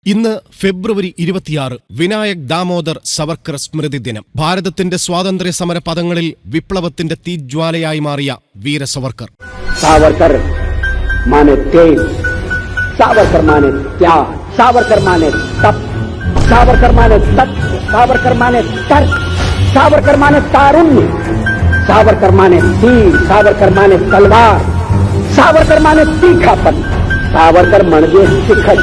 ഇന്ന് ഫെബ്രുവരി 26 വിനായക് ദാമോദർ സവർക്കർ സ്മൃതി ദിനം. ഭാരതത്തിന്റെ സ്വാതന്ത്ര്യ സമര പദങ്ങളിൽ വിപ്ലവത്തിന്റെ തീജ്വാലയായി മാറിയ വീര സവർക്കർ. സാവർക്കർ മാനെ തേജ്, സാവർക്കർ മാനെ ത്യാഗ്, സാവർക്കർ മാനെ തപ്, സാവർക്കർ മാനെ സത്യ, സാവർക്കർ മാനെ തर्क, सावरकर माने तारुण्य, सावरकर माने तीर, सावरकर माने तलवार, सावरकर माने तीखापन, सावरकर म्हणजे शिखर.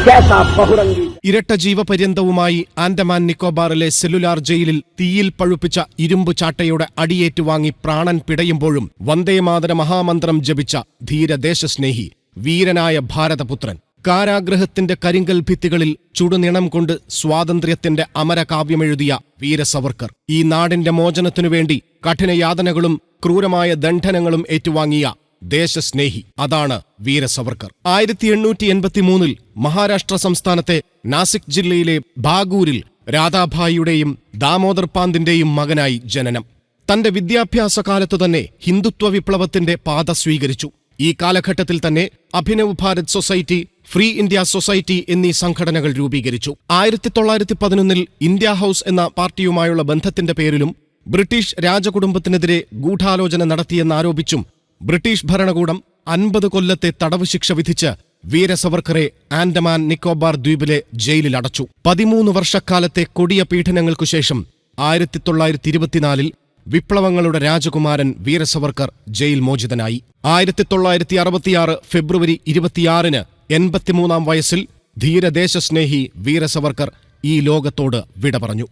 कैसा बहुरंगी. ഇരട്ട ജീവപര്യന്തവുമായി ആൻഡമാൻ നിക്കോബാറിലെ സെല്ലുലാർ ജയിലിൽ തീയിൽ പഴുപ്പിച്ച ഇരുമ്പ് ചാട്ടയുടെ അടിയേറ്റുവാങ്ങി പ്രാണൻ പിടയുമ്പോഴും വന്ദേമാതര മഹാമന്ത്രം ജപിച്ച ധീരദേശസ്നേഹി, വീരനായ ഭാരതപുത്രൻ. കാരാഗ്രഹത്തിന്റെ കരിങ്കൽ ഭിത്തികളിൽ ചുടുനിണം കൊണ്ട് സ്വാതന്ത്ര്യത്തിന്റെ അമരകാവ്യമെഴുതിയ വീരസവർക്കർ. ഈ നാടിന്റെ മോചനത്തിനുവേണ്ടി കഠിനയാതനകളും ക്രൂരമായ ദണ്ഡനങ്ങളും ഏറ്റുവാങ്ങിയ ദേശസ്നേഹി. അതാണ് വീരസവർക്കർ. 1883 മഹാരാഷ്ട്ര സംസ്ഥാനത്തെ നാസിക് ജില്ലയിലെ ബാഗൂരിൽ രാധാഭായിയുടെയും ദാമോദർ പാന്തിന്റെയും മകനായി ജനനം. തന്റെ വിദ്യാഭ്യാസ കാലത്തു തന്നെ ഹിന്ദുത്വ വിപ്ലവത്തിന്റെ പാത സ്വീകരിച്ചു. ഈ കാലഘട്ടത്തിൽ തന്നെ Abhinav Bharat society, free India society എന്നീ സംഘടനകൾ രൂപീകരിച്ചു. 1911 ഇന്ത്യ ഹൌസ് എന്ന പാർട്ടിയുമായുള്ള ബന്ധത്തിന്റെ പേരിലും ബ്രിട്ടീഷ് രാജകുടുംബത്തിനെതിരെ ഗൂഢാലോചന നടത്തിയെന്നാരോപിച്ചും ബ്രിട്ടീഷ് ഭരണകൂടം 50 കൊല്ലത്തെ തടവ് ശിക്ഷ വിധിച്ച് വീരസവർക്കറെ ആൻഡമാൻ നിക്കോബാർ ദ്വീപിലെ ജയിലിലടച്ചു. 13 വർഷക്കാലത്തെ കൊടിയ പീഡനങ്ങൾക്കുശേഷം 1924 വിപ്ലവങ്ങളുടെ രാജകുമാരൻ വീരസവർക്കർ ജയിൽ മോചിതനായി. 1966 ഫെബ്രുവരി 26 83 വയസ്സിൽ ധീരദേശസ്നേഹി വീരസവർക്കർ ഈ ലോകത്തോട് വിട പറഞ്ഞു.